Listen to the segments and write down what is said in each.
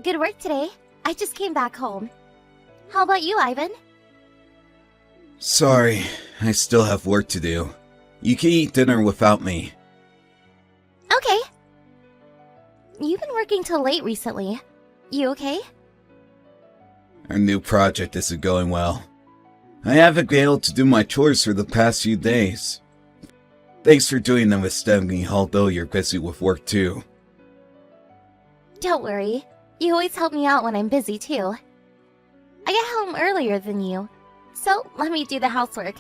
Good work today. I just came back home. How about you, Ivan? Sorry, I still have work to do. You can eat dinner without me. Okay. You've been working till late recently. You okay? Our new project isn't going well. I haven't been able to do my chores for the past few days. Thanks for doing them instead of me, although you're busy with work too. Don't worry. You always help me out when I'm busy too. I get home earlier than you, so let me do the housework.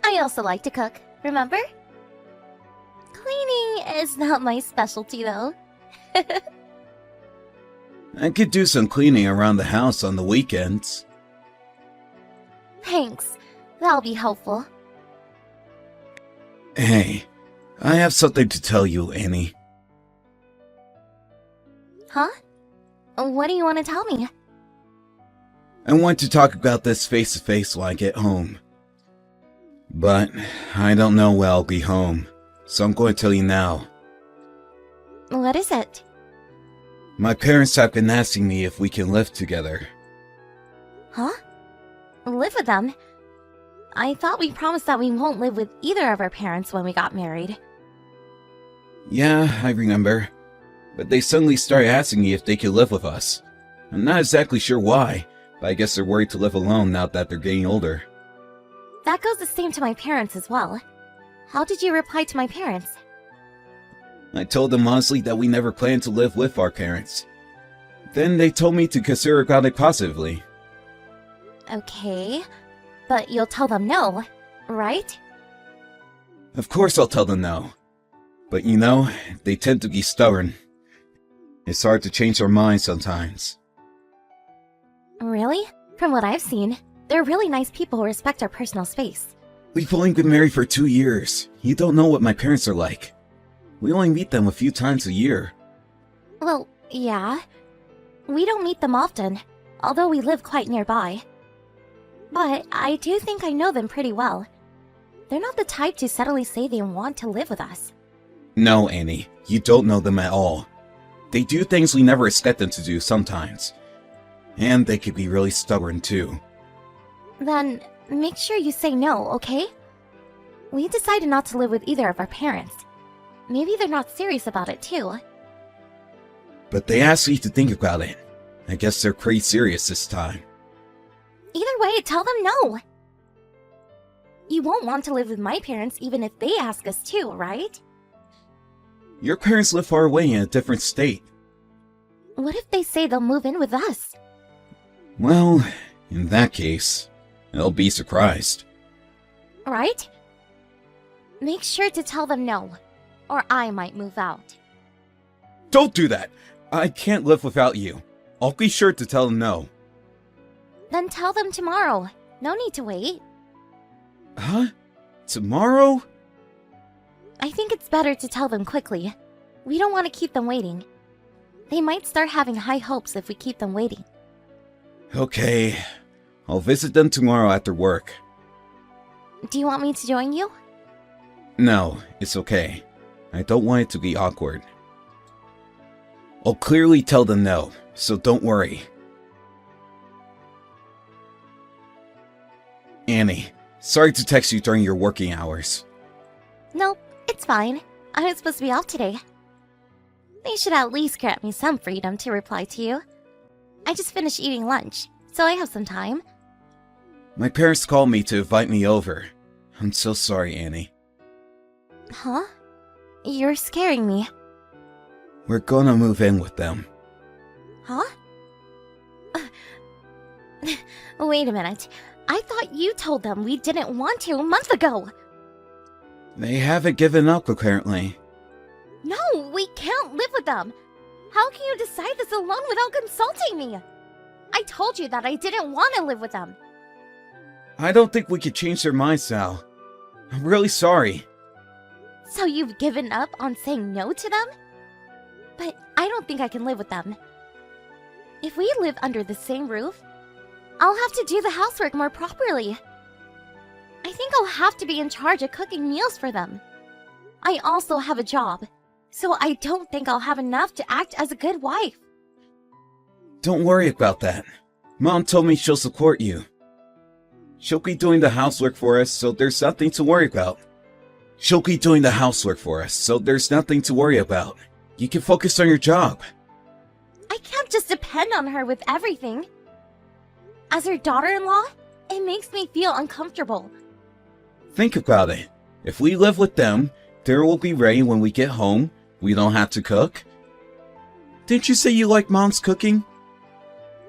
I also like to cook, remember? Cleaning is not my specialty though. I could do some cleaning around the house on the weekends. Thanks. That'll be helpful. Hey, I have something to tell you, Annie. Huh? What do you want to tell me? I want to talk about this face-to-face when I get home. But I don't know when I'll be home, so I'm going to tell you now. What is it? My parents have been asking me if we can live together. Huh? Live with them? I thought we promised that we won't live with either of our parents when we got married. Yeah, I remember. But they suddenly started asking me if they could live with us. I'm not exactly sure why, but I guess they're worried to live alone now that they're getting older. That goes the same to my parents as well. How did you reply to my parents? I told them honestly that we never planned to live with our parents. Then they told me to consider about it positively. Okay, but you'll tell them no, right? Of course I'll tell them no. But you know, they tend to be stubborn. It's hard to change their minds sometimes. Really? From what I've seen, they're really nice people who respect our personal space. We've only been married for 2 years. You don't know what my parents are like. We only meet them a few times a year. Well, yeah. We don't meet them often, although we live quite nearby. But I do think I know them pretty well. They're not the type to suddenly say they want to live with us. No, Annie, you don't know them at all. They do things we never expect them to do sometimes. And they could be really stubborn too. Then, make sure you say no, okay? We decided not to live with either of our parents. Maybe they're not serious about it too. But they asked me to think about it. I guess they're pretty serious this time. Either way, tell them no! You won't want to live with my parents even if they ask us to, right? Your parents live far away in a different state. What if they say they'll move in with us? Well, in that case, I'll be surprised. Right? Make sure to tell them no, or I might move out. Don't do that! I can't live without you. I'll be sure to tell them no. Then tell them tomorrow. No need to wait. Huh? Tomorrow? I think it's better to tell them quickly. We don't want to keep them waiting. They might start having high hopes if we keep them waiting. Okay. I'll visit them tomorrow after work. Do you want me to join you? No, it's okay. I don't want it to be awkward. I'll clearly tell them no, so don't worry. Annie, sorry to text you during your working hours. Nope, it's fine. I was supposed to be off today. They should at least grant me some freedom to reply to you. I just finished eating lunch, so I have some time. My parents called me to invite me over. I'm so sorry, Annie. Huh? You're scaring me. We're gonna move in with them. Huh? Wait a minute. I thought you told them we didn't want to a month ago. They haven't given up, apparently. No, we can't live with them. How can you decide this alone without consulting me? I told you that I didn't want to live with them. I don't think we could change their minds now. I'm really sorry. So you've given up on saying no to them? But I don't think I can live with them. If we live under the same roof, I'll have to do the housework more properly. I think I'll have to be in charge of cooking meals for them. I also have a job, so I don't think I'll have enough to act as a good wife. Don't worry about that. Mom told me she'll support you. She'll be doing the housework for us, so there's nothing to worry about. You can focus on your job. I can't just depend on her with everything. As her daughter-in-law, it makes me feel uncomfortable. Think about it. If we live with them, dinner will be ready when we get home. We don't have to cook. Didn't you say you like Mom's cooking?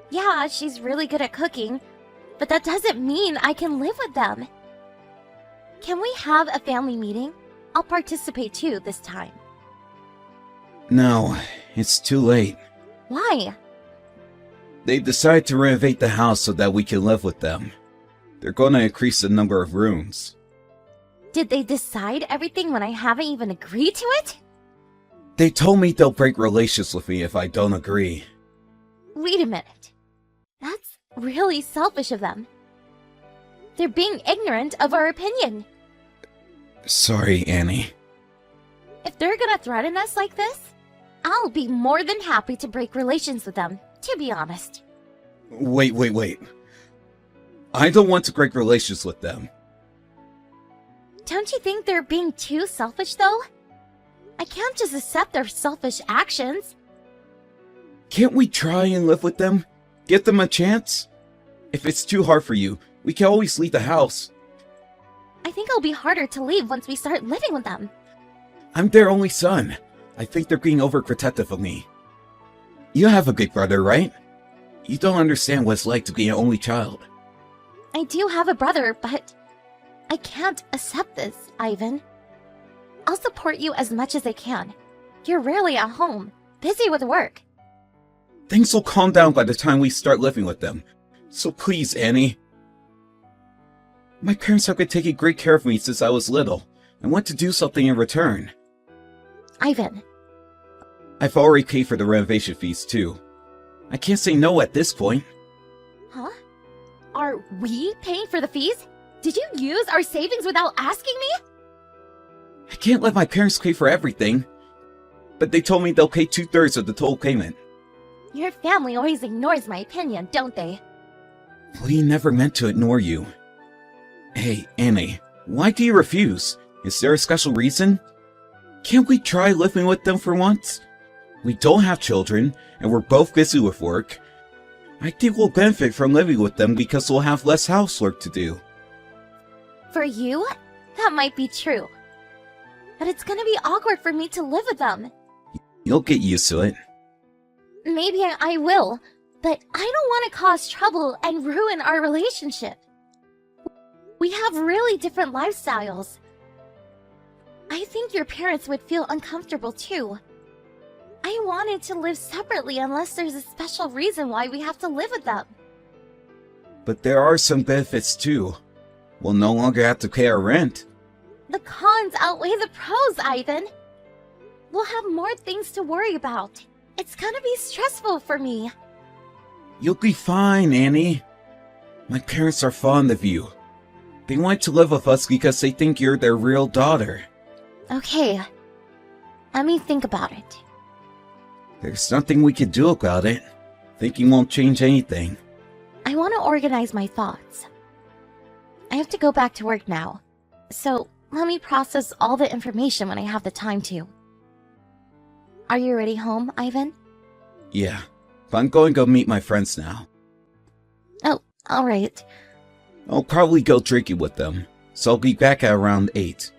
Yeah, she's really good at cooking, but that doesn't mean I can live with them. Can we have a family meeting? I'll participate too this time. No, it's too late. Why? They've decided to renovate the house so that we can live with them. They're going to increase the number of rooms. Did they decide everything when I haven't even agreed to it? They told me they'll break relations with me if I don't agree. Wait a minute. That's really selfish of them. They're being ignorant of our opinion. Sorry, Annie. If they're gonna threaten us like this, I'll be more than happy to break relations with them, to be honest. Wait. I don't want to break relations with them. Don't you think they're being too selfish, though? I can't just accept their selfish actions. Can't we try and live with them? Give them a chance? If it's too hard for you, we can always leave the house. I think it'll be harder to leave once we start living with them. I'm their only son. I think they're being overprotective of me. You have a big brother, right? You don't understand what it's like to be an only child. I do have a brother, but I can't accept this, Ivan. I'll support you as much as I can. You're rarely at home, busy with work. Things will calm down by the time we start living with them. So please, Annie. My parents have been taking great care of me since I was little. I want to do something in return. Ivan. I've already paid for the renovation fees, too. I can't say no at this point. Huh? Are we paying for the fees? Did you use our savings without asking me? I can't let my parents pay for everything. But they told me they'll pay 2/3 of the total payment. Your family always ignores my opinion, don't they? We never meant to ignore you. Hey, Annie, why do you refuse? Is there a special reason? Can't we try living with them for once? We don't have children, and we're both busy with work. I think we'll benefit from living with them because we'll have less housework to do. For you, that might be true. But it's gonna be awkward for me to live with them. You'll get used to it. Maybe I will, but I don't want to cause trouble and ruin our relationship. We have really different lifestyles. I think your parents would feel uncomfortable too. I wanted to live separately unless there's a special reason why we have to live with them. But there are some benefits too. We'll no longer have to pay our rent. The cons outweigh the pros, Ivan. We'll have more things to worry about. It's gonna be stressful for me. You'll be fine, Annie. My parents are fond of you. They want to live with us because they think you're their real daughter. Okay. Let me think about it. There's nothing we can do about it. Thinking won't change anything. I want to organize my thoughts. I have to go back to work now. So, let me process all the information when I have the time to. Are you already home, Ivan? Yeah, but I'm going to go meet my friends now. Oh, alright. I'll probably go drinking with them, so I'll be back at around 8.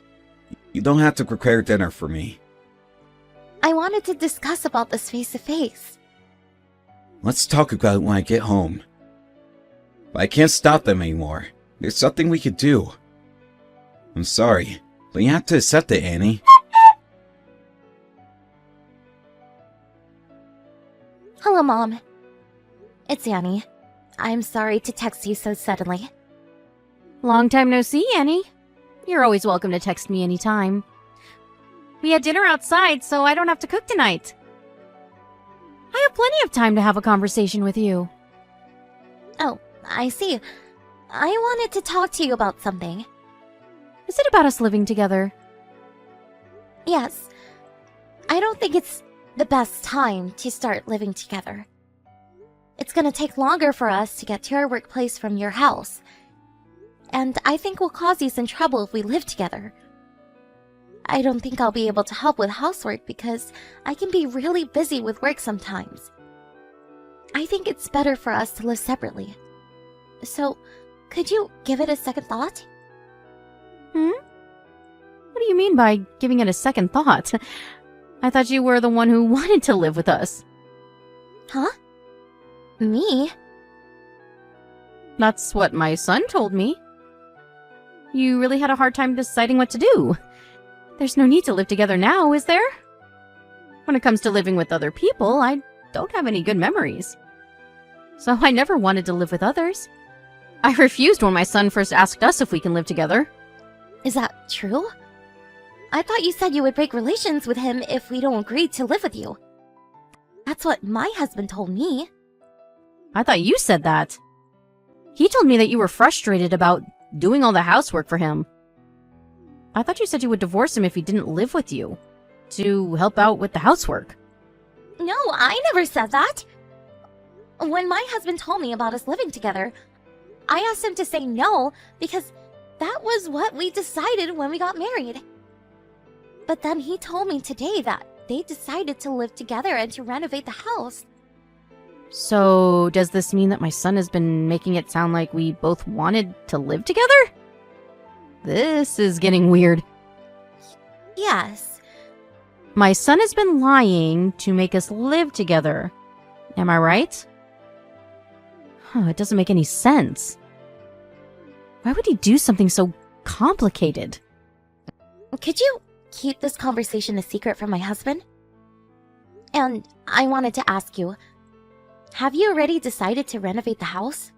You don't have to prepare dinner for me. I wanted to discuss about this face-to-face. Let's talk about it when I get home. But I can't stop them anymore. There's something we could do. I'm sorry, but you have to accept it, Annie. Hello, Mom. It's Annie. I'm sorry to text you so suddenly. Long time no see, Annie. You're always welcome to text me anytime. We had dinner outside, so I don't have to cook tonight. I have plenty of time to have a conversation with you. Oh, I see. I wanted to talk to you about something. Is it about us living together? Yes. I don't think it's the best time to start living together. It's gonna take longer for us to get to our workplace from your house. And I think we'll cause you some trouble if we live together. I don't think I'll be able to help with housework because I can be really busy with work sometimes. I think it's better for us to live separately. So, could you give it a second thought? What do you mean by giving it a second thought? I thought you were the one who wanted to live with us. Huh? Me? That's what my son told me. You really had a hard time deciding what to do. There's no need to live together now, is there? When it comes to living with other people, I don't have any good memories. So I never wanted to live with others. I refused when my son first asked us if we can live together. Is that true? I thought you said you would break relations with him if we don't agree to live with you. That's what my husband told me. I thought you said that. He told me that you were frustrated about doing all the housework for him. I thought you said you would divorce him if he didn't live with you, to help out with the housework. No, I never said that. When my husband told me about us living together, I asked him to say no because that was what we decided when we got married. But then he told me today that they decided to live together and to renovate the house. So, does this mean that my son has been making it sound like we both wanted to live together? This is getting weird. Yes. My son has been lying to make us live together. Am I right? It doesn't make any sense. Why would he do something so complicated? Could you keep this conversation a secret from my husband? And I wanted to ask you, have you already decided to renovate the house?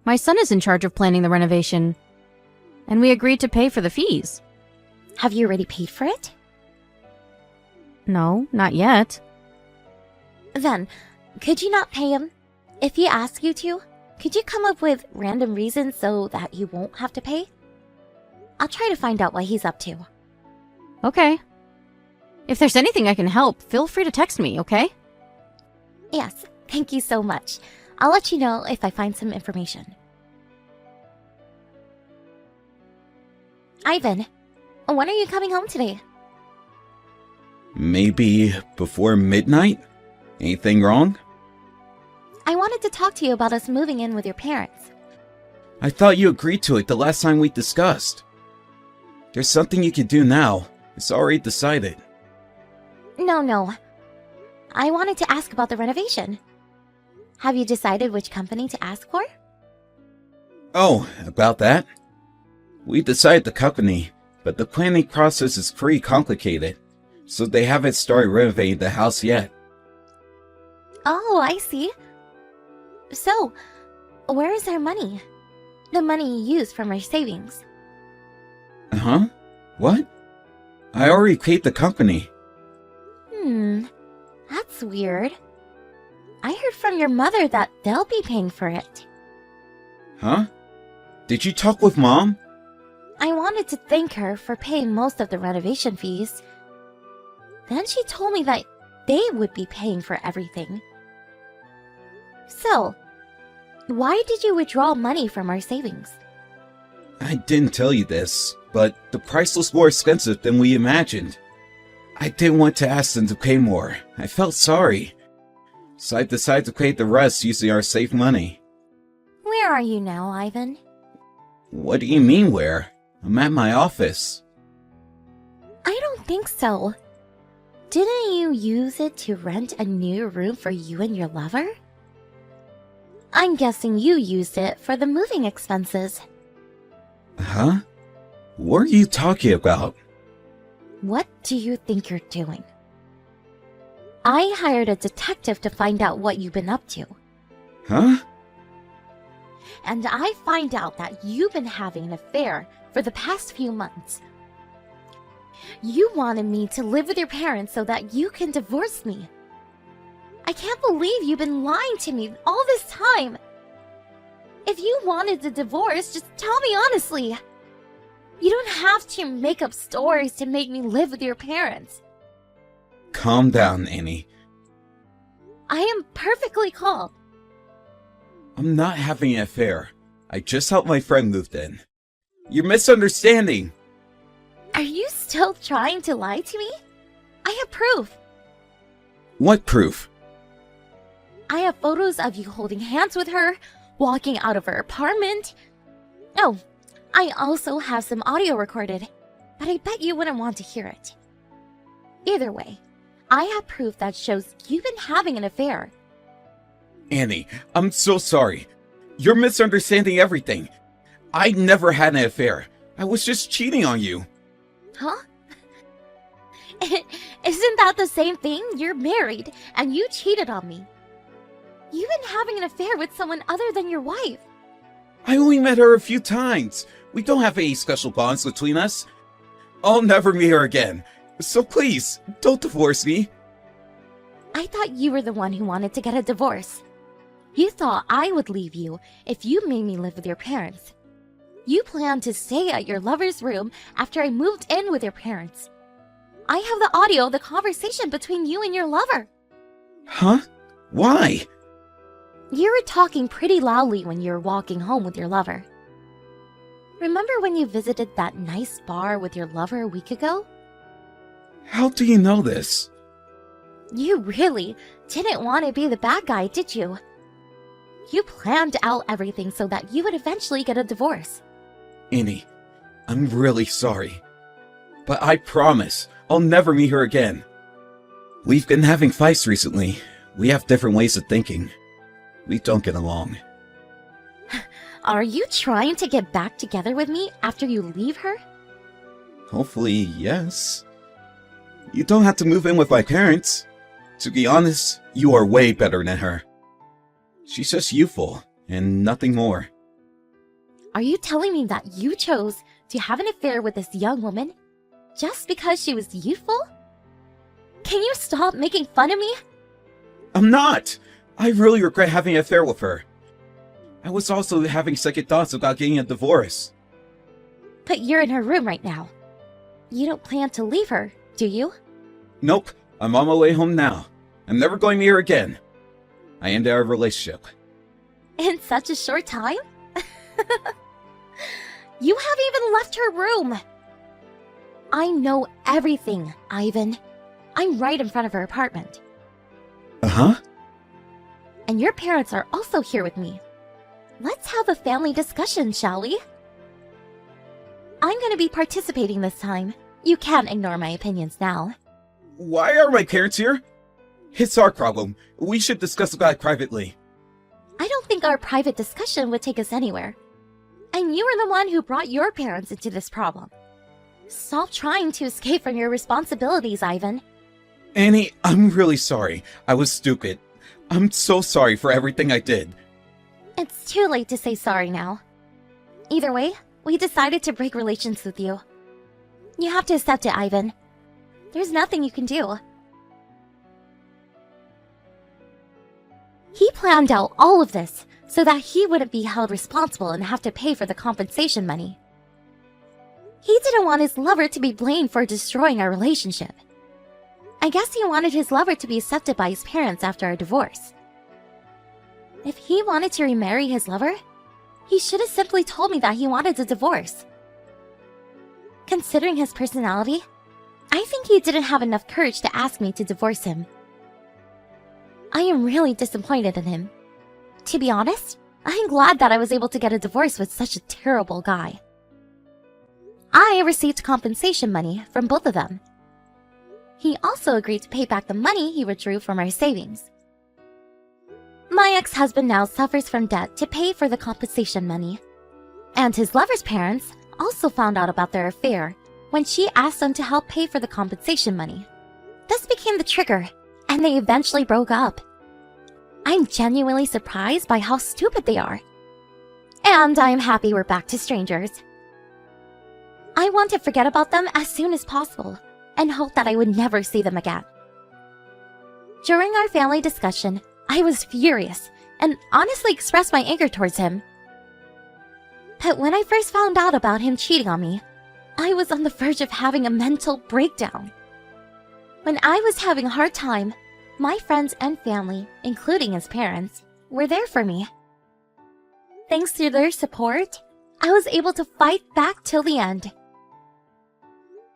My son is in charge of planning the renovation, and we agreed to pay for the fees. Have you already paid for it? No, not yet. Then, could you not pay him? If he asks you to, could you come up with random reasons so that you won't have to pay? I'll try to find out what he's up to. Okay. If there's anything I can help, feel free to text me, okay? Yes, thank you so much. I'll let you know if I find some information. Ivan, when are you coming home today? Maybe before midnight? Anything wrong? I wanted to talk to you about us moving in with your parents. I thought you agreed to it the last time we discussed. There's something you can do now. It's already decided. No. I wanted to ask about the renovation. Have you decided which company to ask for? Oh, about that? We decided the company, but the planning process is pretty complicated, so they haven't started renovating the house yet. Oh, I see. So, where is our money? The money you used from our savings. Huh? What? I already paid the company. That's weird. I heard from your mother that they'll be paying for it. Huh? Did you talk with Mom? I wanted to thank her for paying most of the renovation fees. Then she told me that they would be paying for everything. So, why did you withdraw money from our savings? I didn't tell you this, but the price was more expensive than we imagined. I didn't want to ask them to pay more. I felt sorry. So I decided to pay the rest using our saved money. Where are you now, Ivan? What do you mean where? I'm at my office. I don't think so. Didn't you use it to rent a new room for you and your lover? I'm guessing you used it for the moving expenses. Huh? What are you talking about? What do you think you're doing? I hired a detective to find out what you've been up to. Huh? And I find out that you've been having an affair for the past few months. You wanted me to live with your parents so that you can divorce me. I can't believe you've been lying to me all this time. If you wanted the divorce, just tell me honestly. You don't have to make up stories to make me live with your parents. Calm down, Annie. I am perfectly calm. I'm not having an affair. I just helped my friend move in. You're misunderstanding. Are you still trying to lie to me? I have proof. What proof? I have photos of you holding hands with her, walking out of her apartment. Oh, I also have some audio recorded, but I bet you wouldn't want to hear it. Either way, I have proof that shows you've been having an affair. Annie, I'm so sorry. You're misunderstanding everything. I never had an affair. I was just cheating on you. Huh? Isn't that the same thing? You're married, and you cheated on me. You've been having an affair with someone other than your wife. I only met her a few times. We don't have any special bonds between us. I'll never meet her again. So please, don't divorce me. I thought you were the one who wanted to get a divorce. You thought I would leave you if you made me live with your parents. You planned to stay at your lover's room after I moved in with your parents. I have the audio of the conversation between you and your lover. Huh? Why? You were talking pretty loudly when you were walking home with your lover. Remember when you visited that nice bar with your lover a week ago? How do you know this? You really didn't want to be the bad guy, did you? You planned out everything so that you would eventually get a divorce. Annie, I'm really sorry. But I promise I'll never meet her again. We've been having fights recently. We have different ways of thinking. We don't get along. Are you trying to get back together with me after you leave her? Hopefully, yes. You don't have to move in with my parents. To be honest, you are way better than her. She's just youthful, and nothing more. Are you telling me that you chose to have an affair with this young woman just because she was youthful? Can you stop making fun of me? I'm not! I really regret having an affair with her. I was also having second thoughts about getting a divorce. But you're in her room right now. You don't plan to leave her, do you? Nope, I'm on my way home now. I'm never going near her again. I ended our relationship. In such a short time? You haven't even left her room. I know everything, Ivan. I'm right in front of her apartment. Uh-huh? And your parents are also here with me. Let's have a family discussion, shall we? I'm going to be participating this time. You can't ignore my opinions now. Why are my parents here? It's our problem. We should discuss about it privately. I don't think our private discussion would take us anywhere. And you were the one who brought your parents into this problem. Stop trying to escape from your responsibilities, Ivan. Annie, I'm really sorry. I was stupid. I'm so sorry for everything I did. It's too late to say sorry now. Either way, we decided to break relations with you. You have to accept it, Ivan. There's nothing you can do. He planned out all of this so that he wouldn't be held responsible and have to pay for the compensation money. He didn't want his lover to be blamed for destroying our relationship. I guess he wanted his lover to be accepted by his parents after our divorce. If he wanted to remarry his lover, he should have simply told me that he wanted a divorce. Considering his personality, I think he didn't have enough courage to ask me to divorce him. I am really disappointed in him. To be honest, I'm glad that I was able to get a divorce with such a terrible guy. I received compensation money from both of them. He also agreed to pay back the money he withdrew from our savings. My ex-husband now suffers from debt to pay for the compensation money. And his lover's parents also found out about their affair when she asked them to help pay for the compensation money. This became the trigger, and they eventually broke up. I'm genuinely surprised by how stupid they are. And I'm happy we're back to strangers. I want to forget about them as soon as possible and hope that I would never see them again. During our family discussion, I was furious and honestly expressed my anger towards him. But when I first found out about him cheating on me, I was on the verge of having a mental breakdown. When I was having a hard time, my friends and family, including his parents, were there for me. Thanks to their support, I was able to fight back till the end.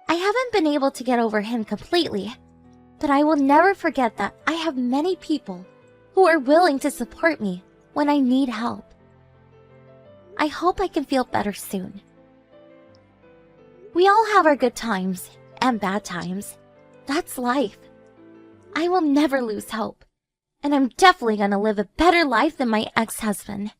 I haven't been able to get over him completely, but I will never forget that I have many people who are willing to support me when I need help. I hope I can feel better soon. We all have our good times and bad times. That's life. I will never lose hope, and I'm definitely gonna live a better life than my ex-husband.